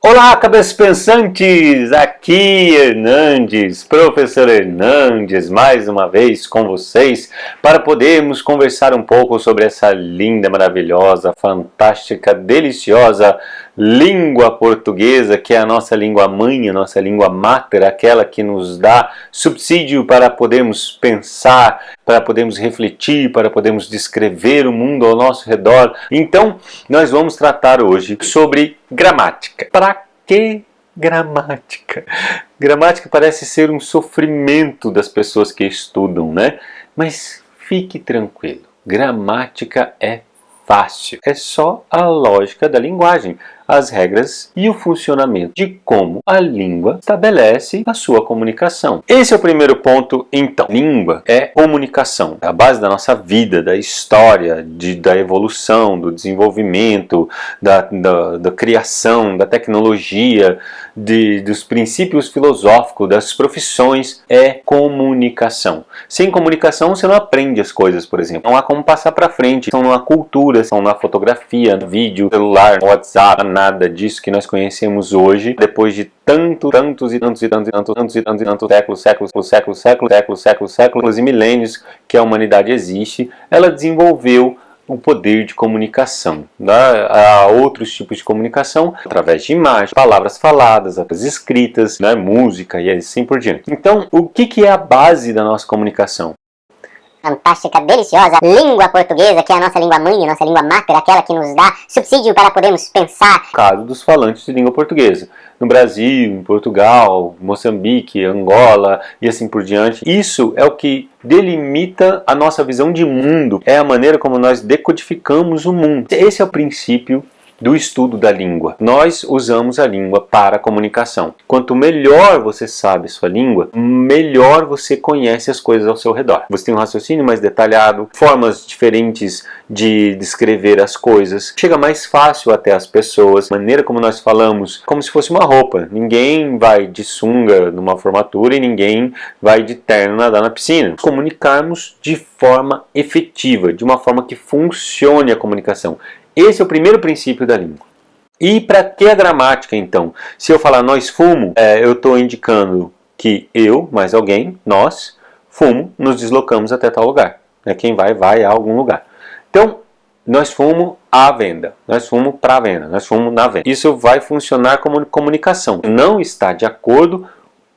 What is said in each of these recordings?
Olá, cabeças pensantes! Aqui Hernandes, professor Hernandes, mais uma vez com vocês para podermos conversar um pouco sobre essa linda, maravilhosa, fantástica, deliciosa língua portuguesa, que é a nossa língua mãe, a nossa língua mater, aquela que nos dá subsídio para podermos pensar, para podermos refletir, para podermos descrever o mundo ao nosso redor. Então, nós vamos tratar hoje sobre gramática. Para que gramática? Gramática parece ser um sofrimento das pessoas que estudam, né? Mas fique tranquilo, gramática é fácil. É só a lógica da linguagem, as regras e o funcionamento de como a língua estabelece a sua comunicação. Esse é o primeiro ponto, então. Língua é comunicação. É a base da nossa vida, da história, da evolução, do desenvolvimento, da criação, da tecnologia, dos princípios filosóficos, das profissões. É comunicação. Sem comunicação você não aprende as coisas, por exemplo. Não há como passar para frente. São na cultura, são na fotografia, no vídeo, celular, no WhatsApp, nada disso que nós conhecemos hoje, depois de tantos séculos e milênios que a humanidade existe, ela desenvolveu o poder de comunicação. Há outros tipos de comunicação, através de imagens, palavras faladas, palavras escritas, música e assim por diante. Então, o que é a base da nossa comunicação? Fantástica, deliciosa língua portuguesa, que é a nossa língua mãe, a nossa língua mater, aquela que nos dá subsídio para podermos pensar. Caso dos falantes de língua portuguesa. No Brasil, em Portugal, Moçambique, Angola e assim por diante. Isso é o que delimita a nossa visão de mundo. É a maneira como nós decodificamos o mundo. Esse é o princípio do estudo da língua. Nós usamos a língua para a comunicação. Quanto melhor você sabe sua língua, melhor você conhece as coisas ao seu redor. Você tem um raciocínio mais detalhado, formas diferentes de descrever as coisas. Chega mais fácil até as pessoas. A maneira como nós falamos, como se fosse uma roupa. Ninguém vai de sunga numa formatura e ninguém vai de terno nadar na piscina. Comunicarmos de forma efetiva, de uma forma que funcione a comunicação. Esse é o primeiro princípio da língua. E para que a gramática, então? Se eu falar nós fumo, eu estou indicando que eu, mais alguém, nós, fumo, nos deslocamos até tal lugar. Quem vai a algum lugar. Então, nós fumo à venda, nós fumo para a venda, nós fumo na venda. Isso vai funcionar como comunicação. Não está de acordo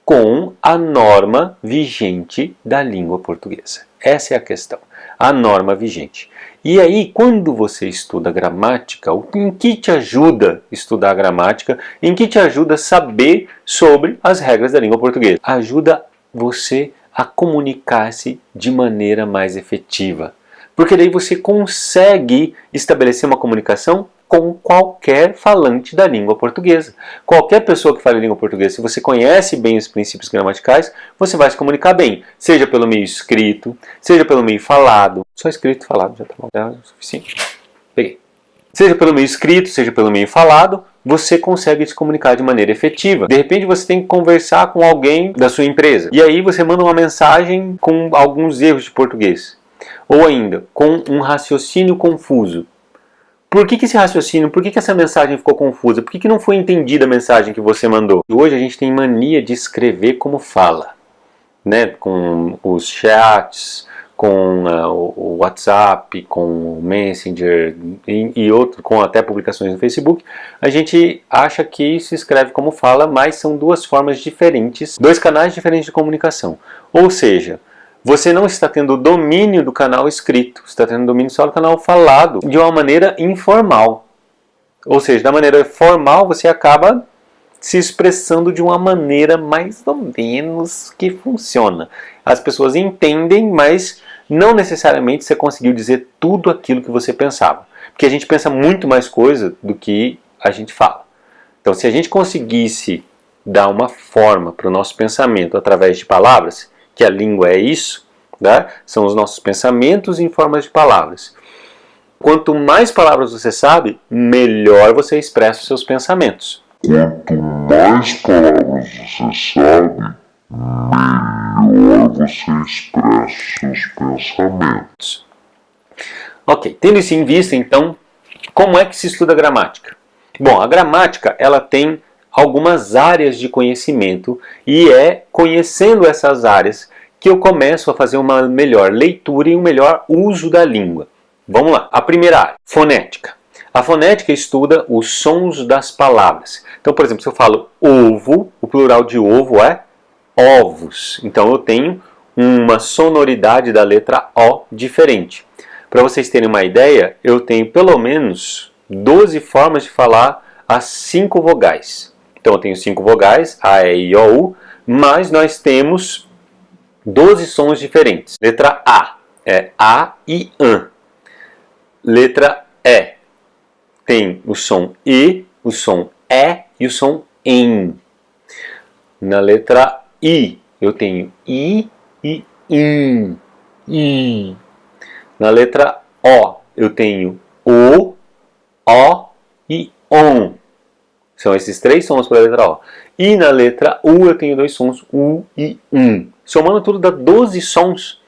com a norma vigente da língua portuguesa. Essa é a questão. A norma vigente. E aí, quando você estuda gramática, em que te ajuda estudar gramática? Em que te ajuda saber sobre as regras da língua portuguesa? Ajuda você a comunicar-se de maneira mais efetiva. Porque daí você consegue estabelecer uma comunicação com qualquer falante da língua portuguesa. Qualquer pessoa que fale língua portuguesa, se você conhece bem os princípios gramaticais, você vai se comunicar bem. Seja pelo meio escrito, seja pelo meio falado. Só escrito e falado já está bom, já é o suficiente. Peguei. Seja pelo meio escrito, seja pelo meio falado, você consegue se comunicar de maneira efetiva. De repente você tem que conversar com alguém da sua empresa. E aí você manda uma mensagem com alguns erros de português. Ou ainda, com um raciocínio confuso. Por que esse raciocínio, por que essa mensagem ficou confusa? Por que não foi entendida a mensagem que você mandou? Hoje a gente tem mania de escrever como fala, com os chats, com o WhatsApp, com o Messenger e outro, com até publicações no Facebook. A gente acha que se escreve como fala, mas são duas formas diferentes, dois canais diferentes de comunicação. Ou seja, você não está tendo domínio do canal escrito, você está tendo domínio só do canal falado, de uma maneira informal. Ou seja, da maneira formal você acaba se expressando de uma maneira mais ou menos que funciona. As pessoas entendem, mas não necessariamente você conseguiu dizer tudo aquilo que você pensava. Porque a gente pensa muito mais coisa do que a gente fala. Então, se a gente conseguisse dar uma forma para o nosso pensamento através de palavras, que a língua é isso, são os nossos pensamentos em formas de palavras. Quanto mais palavras você sabe, melhor você expressa os seus pensamentos. Quanto mais palavras você sabe, melhor você expressa os seus pensamentos. Ok, tendo isso em vista, então, como é que se estuda a gramática? Bom, a gramática ela tem algumas áreas de conhecimento e é conhecendo essas áreas que eu começo a fazer uma melhor leitura e um melhor uso da língua. Vamos lá. A primeira área, fonética. A fonética estuda os sons das palavras. Então, por exemplo, se eu falo ovo, o plural de ovo é ovos. Então, eu tenho uma sonoridade da letra O diferente. Para vocês terem uma ideia, eu tenho pelo menos 12 formas de falar as 5 vogais. Então, eu tenho 5 vogais, A, E, I, O, U, mas nós temos 12 sons diferentes. Letra A é A e AN. Letra E tem o som E, o som E e o som EN. Na letra I eu tenho I e IN. I. Na letra O eu tenho O e ON. São esses 3 sons para a letra O. E na letra U eu tenho 2 sons, U e Somando tudo dá 12 sons.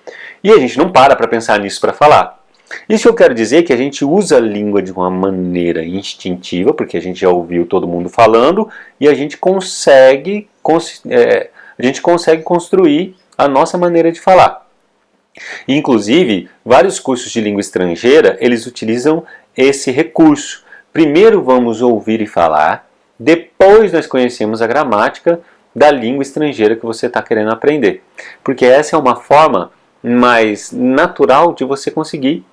E a gente não para pensar nisso para falar. Isso eu quero dizer que a gente usa a língua de uma maneira instintiva, porque a gente já ouviu todo mundo falando, e a gente consegue construir a nossa maneira de falar. Inclusive, vários cursos de língua estrangeira, eles utilizam esse recurso. Primeiro vamos ouvir e falar, depois nós conhecemos a gramática da língua estrangeira que você está querendo aprender. Porque essa é uma forma mais natural de você conseguir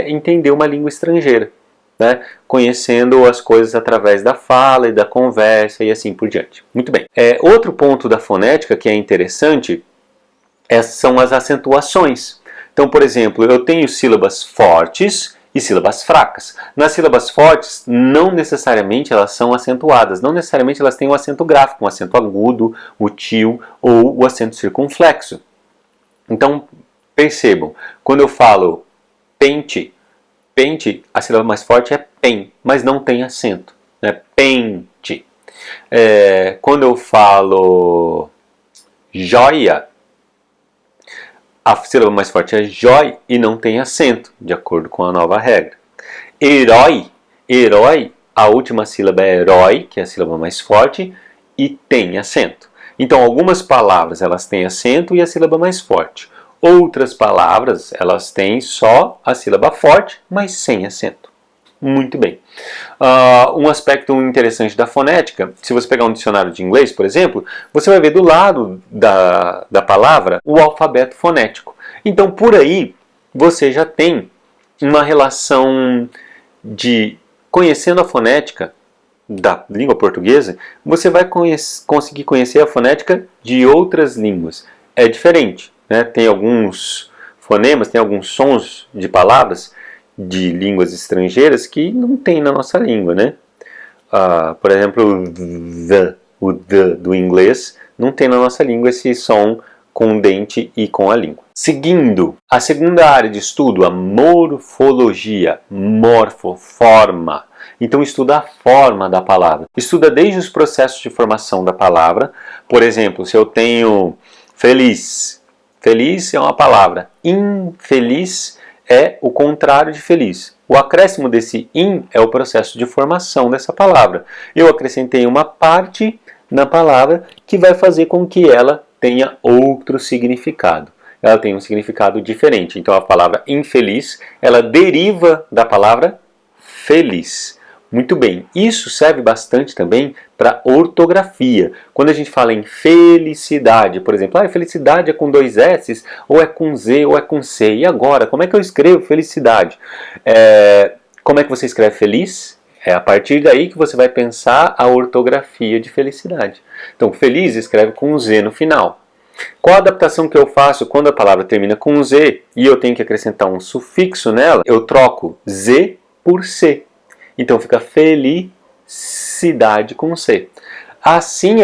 entender uma língua estrangeira, né? Conhecendo as coisas através da fala e da conversa e assim por diante. Muito bem. Outro ponto da fonética que é interessante são as acentuações. Então, por exemplo, eu tenho sílabas fortes e sílabas fracas. Nas sílabas fortes, não necessariamente elas são acentuadas, não necessariamente elas têm um acento gráfico, um acento agudo, o til ou o acento circunflexo. Então, percebam, quando eu falo pente, a sílaba mais forte é pen, mas não tem acento, né? Pente. Quando eu falo joia, a sílaba mais forte é jói e não tem acento, de acordo com a nova regra. Herói, a última sílaba é herói, que é a sílaba mais forte, e tem acento. Então, algumas palavras elas têm acento e a sílaba mais forte. Outras palavras, elas têm só a sílaba forte, mas sem acento. Muito bem. Um aspecto interessante da fonética, se você pegar um dicionário de inglês, por exemplo, você vai ver do lado da palavra o alfabeto fonético. Então, por aí, você já tem uma relação de conhecendo a fonética da língua portuguesa, você vai conseguir conhecer a fonética de outras línguas. É diferente. Né? Tem alguns fonemas, tem alguns sons de palavras de línguas estrangeiras que não tem na nossa língua, né? Por exemplo, o the do inglês não tem na nossa língua esse som com o dente e com a língua. Seguindo, a segunda área de estudo, a morfologia, forma. Então estuda a forma da palavra. Estuda desde os processos de formação da palavra. Por exemplo, se eu tenho feliz, feliz é uma palavra. Infeliz é o contrário de feliz. O acréscimo desse in é o processo de formação dessa palavra. Eu acrescentei uma parte na palavra que vai fazer com que ela tenha outro significado. Ela tem um significado diferente. Então a palavra infeliz, ela deriva da palavra feliz. Muito bem, isso serve bastante também para ortografia. Quando a gente fala em felicidade, por exemplo, felicidade é com 2 S, ou é com Z, ou é com C. E agora, como é que eu escrevo felicidade? Como é que você escreve feliz? É a partir daí que você vai pensar a ortografia de felicidade. Então, feliz escreve com Z no final. Qual a adaptação que eu faço quando a palavra termina com Z e eu tenho que acrescentar um sufixo nela? Eu troco Z por C. Então fica felicidade com C. Assim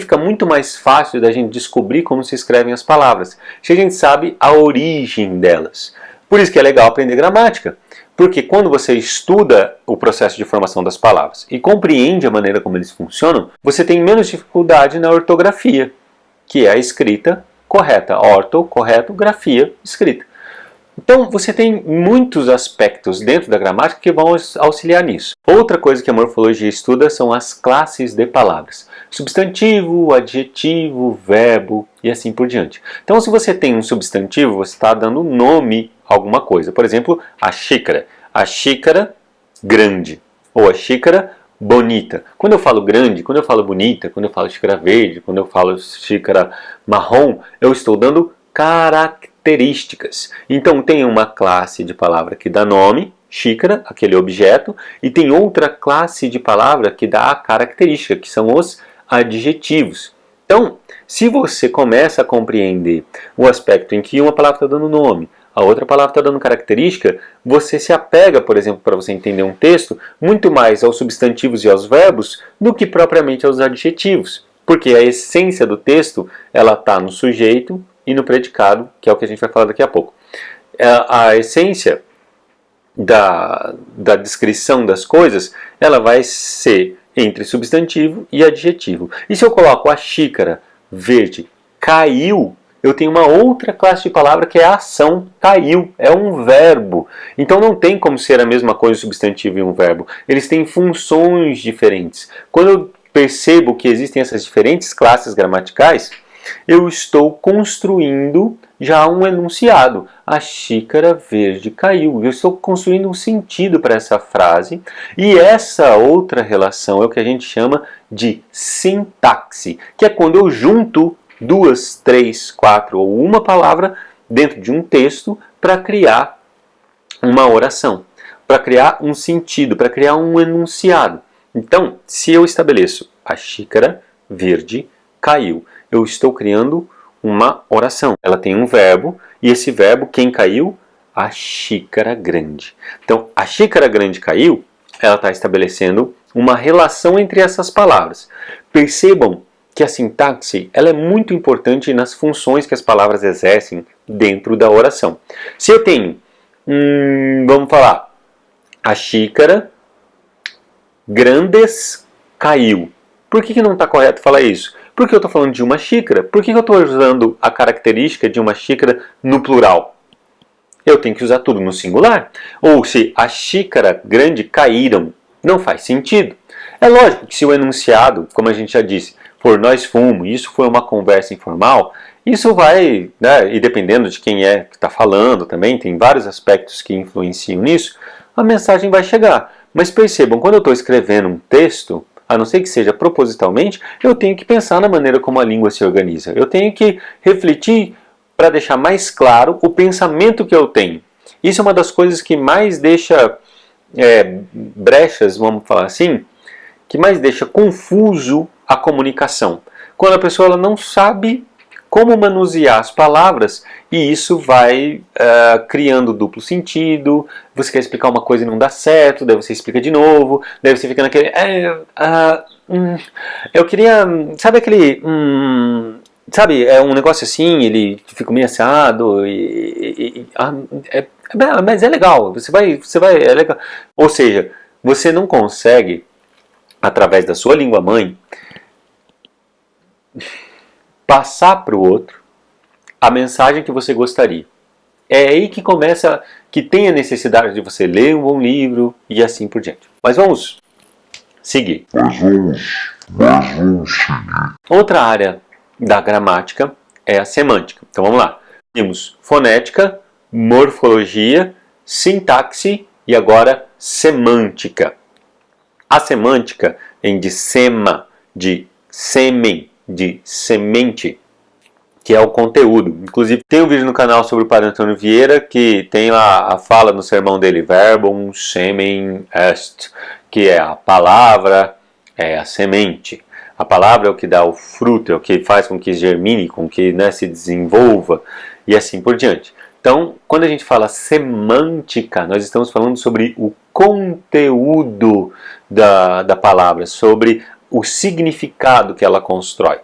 fica muito mais fácil da gente descobrir como se escrevem as palavras, se a gente sabe a origem delas. Por isso que é legal aprender gramática, porque quando você estuda o processo de formação das palavras e compreende a maneira como eles funcionam, você tem menos dificuldade na ortografia, que é a escrita correta. Orto, correto, grafia, escrita. Então, você tem muitos aspectos dentro da gramática que vão auxiliar nisso. Outra coisa que a morfologia estuda são as classes de palavras. Substantivo, adjetivo, verbo e assim por diante. Então, se você tem um substantivo, você está dando nome a alguma coisa. Por exemplo, a xícara. A xícara grande ou a xícara bonita. Quando eu falo grande, quando eu falo bonita, quando eu falo xícara verde, quando eu falo xícara marrom, eu estou dando características. Então tem uma classe de palavra que dá nome, xícara, aquele objeto, e tem outra classe de palavra que dá a característica, que são os adjetivos. Então, se você começa a compreender o aspecto em que uma palavra está dando nome, a outra palavra está dando característica, você se apega, por exemplo, para você entender um texto, muito mais aos substantivos e aos verbos do que propriamente aos adjetivos. Porque a essência do texto, ela está no sujeito e no predicado, que é o que a gente vai falar daqui a pouco. A essência da descrição das coisas, ela vai ser entre substantivo e adjetivo. E se eu coloco a xícara verde caiu, eu tenho uma outra classe de palavra que é a ação, caiu, é um verbo. Então não tem como ser a mesma coisa substantivo e um verbo. Eles têm funções diferentes. Quando eu percebo que existem essas diferentes classes gramaticais, eu estou construindo já um enunciado. A xícara verde caiu. Eu estou construindo um sentido para essa frase. E essa outra relação é o que a gente chama de sintaxe, que é quando eu junto 2, 3, 4 ou uma palavra dentro de um texto para criar uma oração, para criar um sentido, para criar um enunciado. Então, se eu estabeleço a xícara verde caiu, eu estou criando uma oração. Ela tem um verbo e esse verbo, quem caiu? A xícara grande. Então, a xícara grande caiu, ela está estabelecendo uma relação entre essas palavras. Percebam que a sintaxe ela é muito importante nas funções que as palavras exercem dentro da oração. Se eu tenho, vamos falar, a xícara grandes caiu. Por que não está correto falar isso? Porque eu estou falando de uma xícara. Por que eu estou usando a característica de uma xícara no plural? Eu tenho que usar tudo no singular. Ou se a xícara grande caíram, não faz sentido. É lógico que se o enunciado, como a gente já disse, for nós fomos, isso foi uma conversa informal, isso vai, né, e dependendo de quem é que está falando também, tem vários aspectos que influenciam nisso, a mensagem vai chegar. Mas percebam, quando eu estou escrevendo um texto, a não ser que seja propositalmente, eu tenho que pensar na maneira como a língua se organiza. Eu tenho que refletir para deixar mais claro o pensamento que eu tenho. Isso é uma das coisas que mais deixa brechas, vamos falar assim, que mais deixa confuso a comunicação. Quando a pessoa ela não sabe como manusear as palavras e isso vai criando duplo sentido, você quer explicar uma coisa e não dá certo, daí você explica de novo, daí você fica naquele... eu queria... Sabe aquele... sabe, é um negócio assim, ele fica meio assado mas é legal, você vai, é legal. Ou seja, você não consegue, através da sua língua mãe, passar para o outro a mensagem que você gostaria. É aí que começa, que tem a necessidade de você ler um bom livro e assim por diante. Mas vamos seguir. Outra área da gramática é a semântica. Então vamos lá. Temos fonética, morfologia, sintaxe e agora semântica. A semântica vem de sema, de sêmen, de semente, que é o conteúdo. Inclusive tem um vídeo no canal sobre o Padre Antônio Vieira que tem lá a fala no sermão dele, verbum semen est, que é a palavra, é a semente. A palavra é o que dá o fruto, é o que faz com que germine, com que se desenvolva e assim por diante. Então, quando a gente fala semântica, nós estamos falando sobre o conteúdo da palavra, sobre o significado que ela constrói.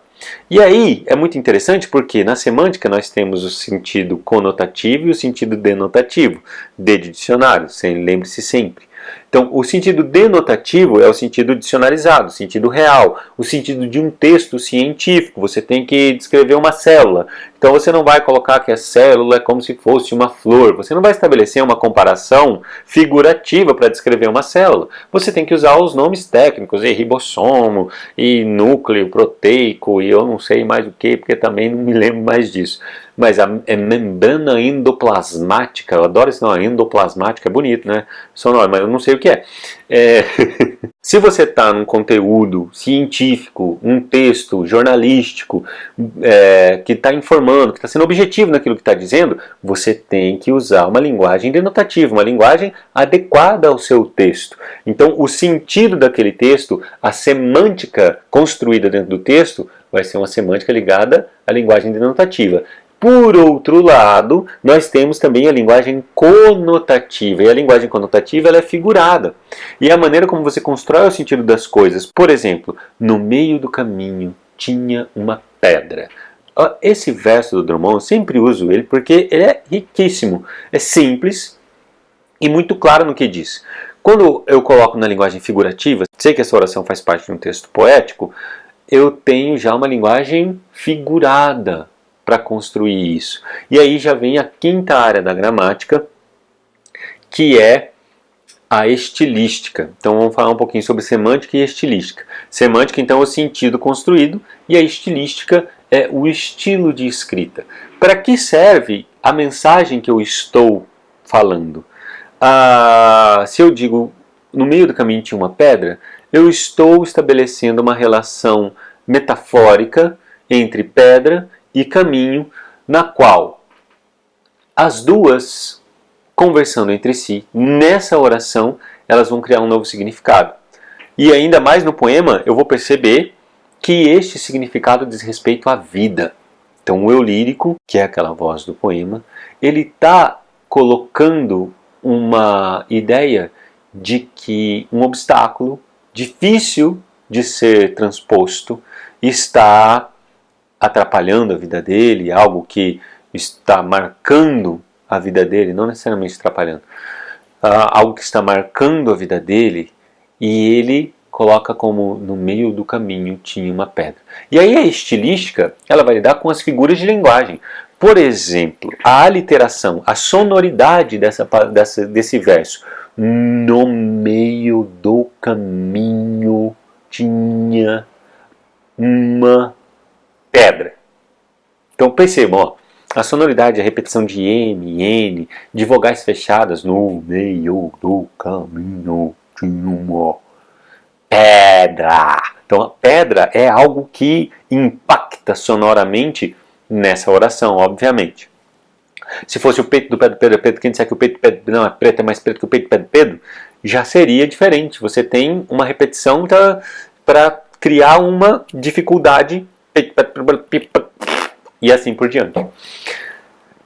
E aí é muito interessante porque na semântica nós temos o sentido conotativo e o sentido denotativo, de dicionário, lembre-se sempre. Então, o sentido denotativo é o sentido dicionarizado, o sentido real, o sentido de um texto científico. Você tem que descrever uma célula. Então, você não vai colocar que a célula é como se fosse uma flor. Você não vai estabelecer uma comparação figurativa para descrever uma célula. Você tem que usar os nomes técnicos, e ribossomo, e núcleo proteico, e eu não sei mais o que, porque também não me lembro mais disso. Mas a membrana endoplasmática, eu adoro esse nome, endoplasmática, é bonito, né? Sonoro, mas eu não sei o que é. Se você está num conteúdo científico, um texto jornalístico, que está informando, que está sendo objetivo naquilo que está dizendo, você tem que usar uma linguagem denotativa, uma linguagem adequada ao seu texto. Então, o sentido daquele texto, a semântica construída dentro do texto, vai ser uma semântica ligada à linguagem denotativa. Por outro lado, nós temos também a linguagem conotativa. E a linguagem conotativa ela é figurada. E a maneira como você constrói o sentido das coisas. Por exemplo, no meio do caminho tinha uma pedra. Esse verso do Drummond, eu sempre uso ele porque ele é riquíssimo. É simples e muito claro no que diz. Quando eu coloco na linguagem figurativa, sei que essa oração faz parte de um texto poético, eu tenho já uma linguagem figurada para construir isso. E aí já vem a quinta área da gramática, que é a estilística. Então vamos falar um pouquinho sobre semântica e estilística. Semântica, então, é o sentido construído, e a estilística é o estilo de escrita. Para que serve a mensagem que eu estou falando? Se eu digo, no meio do caminho tinha uma pedra, eu estou estabelecendo uma relação metafórica entre pedra e caminho, na qual as duas, conversando entre si, nessa oração, elas vão criar um novo significado. E ainda mais no poema, eu vou perceber que este significado diz respeito à vida. Então o eu lírico, que é aquela voz do poema, ele está colocando uma ideia de que um obstáculo difícil de ser transposto está atrapalhando a vida dele, algo que está marcando a vida dele, não necessariamente atrapalhando, algo que está marcando a vida dele, e ele coloca como no meio do caminho tinha uma pedra. E aí a estilística, ela vai lidar com as figuras de linguagem. Por exemplo, a aliteração, a sonoridade desse verso. No meio do caminho tinha uma pedra. Então percebam, ó, a sonoridade, a repetição de M, N, de vogais fechadas, no meio do caminho tinha uma pedra. Então a pedra é algo que impacta sonoramente nessa oração, obviamente. Se fosse o peito do pé do Pedro é preto, quem disser que o peito do Pedro não é preto, é mais preto que o peito do pé do Pedro, já seria diferente. Você tem uma repetição para criar uma dificuldade e assim por diante.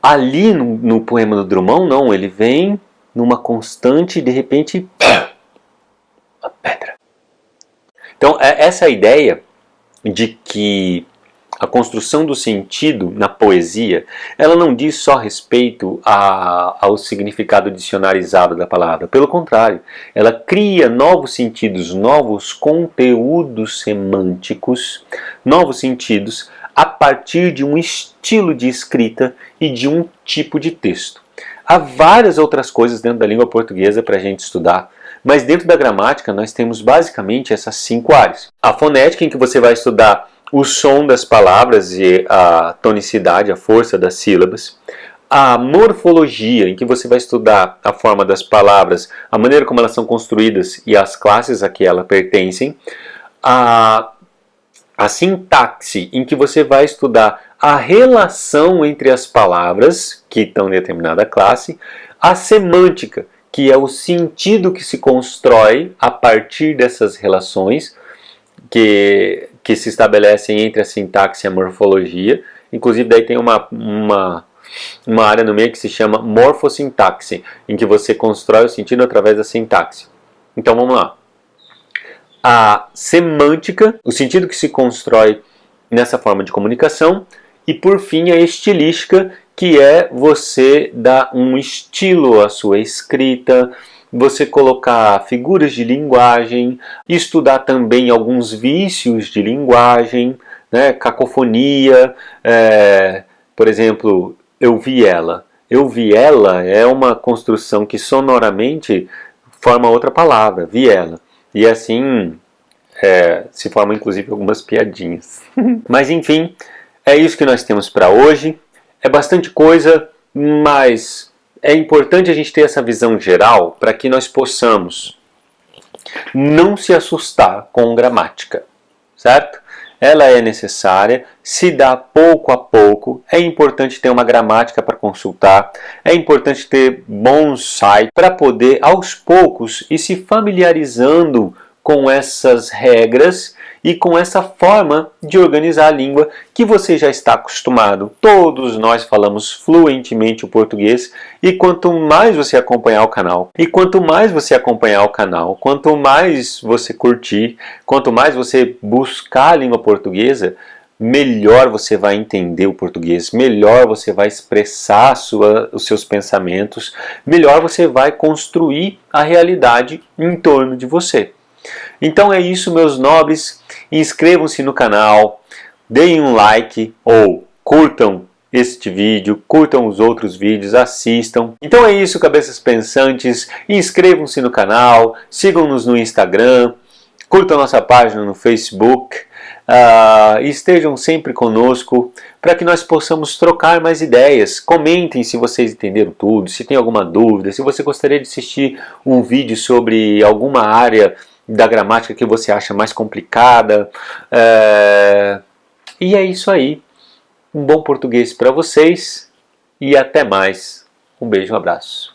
Ali no poema do Drummond, não, ele vem numa constante e de repente a pedra. Então essa ideia de que a construção do sentido na poesia, ela não diz só respeito ao significado dicionarizado da palavra. Pelo contrário, ela cria novos sentidos, novos conteúdos semânticos, novos sentidos a partir de um estilo de escrita e de um tipo de texto. Há várias outras coisas dentro da língua portuguesa para a gente estudar, mas dentro da gramática nós temos basicamente essas 5 áreas. A fonética, em que você vai estudar o som das palavras e a tonicidade, a força das sílabas. A morfologia, em que você vai estudar a forma das palavras, a maneira como elas são construídas e as classes a que elas pertencem. A sintaxe, em que você vai estudar a relação entre as palavras que estão em determinada classe. A semântica, que é o sentido que se constrói a partir dessas relações que se estabelecem entre a sintaxe e a morfologia. Inclusive daí tem uma área no meio que se chama morfossintaxe, em que você constrói o sentido através da sintaxe. Então vamos lá. A semântica, o sentido que se constrói nessa forma de comunicação, e por fim a estilística, que é você dar um estilo à sua escrita, você colocar figuras de linguagem, estudar também alguns vícios de linguagem, né? Cacofonia, por exemplo, eu vi ela. Eu vi ela é uma construção que sonoramente forma outra palavra, vi ela. E assim se formam inclusive algumas piadinhas. Mas enfim, é isso que nós temos para hoje. É bastante coisa, mas é importante a gente ter essa visão geral para que nós possamos não se assustar com gramática, certo? Ela é necessária, se dá pouco a pouco, é importante ter uma gramática para consultar, é importante ter bons sites para poder aos poucos ir se familiarizando com essas regras e com essa forma de organizar a língua que você já está acostumado. Todos nós falamos fluentemente o português e quanto mais você acompanhar o canal, quanto mais você curtir, quanto mais você buscar a língua portuguesa, melhor você vai entender o português, melhor você vai expressar os seus pensamentos, melhor você vai construir a realidade em torno de você. Então é isso, meus nobres. Inscrevam-se no canal, deem um like ou curtam este vídeo, curtam os outros vídeos, assistam. Então é isso, cabeças pensantes. Inscrevam-se no canal, sigam-nos no Instagram, curtam nossa página no Facebook. Estejam sempre conosco para que nós possamos trocar mais ideias. Comentem se vocês entenderam tudo, se tem alguma dúvida, se você gostaria de assistir um vídeo sobre alguma área da gramática que você acha mais complicada. E é isso aí. Um bom português para vocês e até mais. Um beijo, um abraço.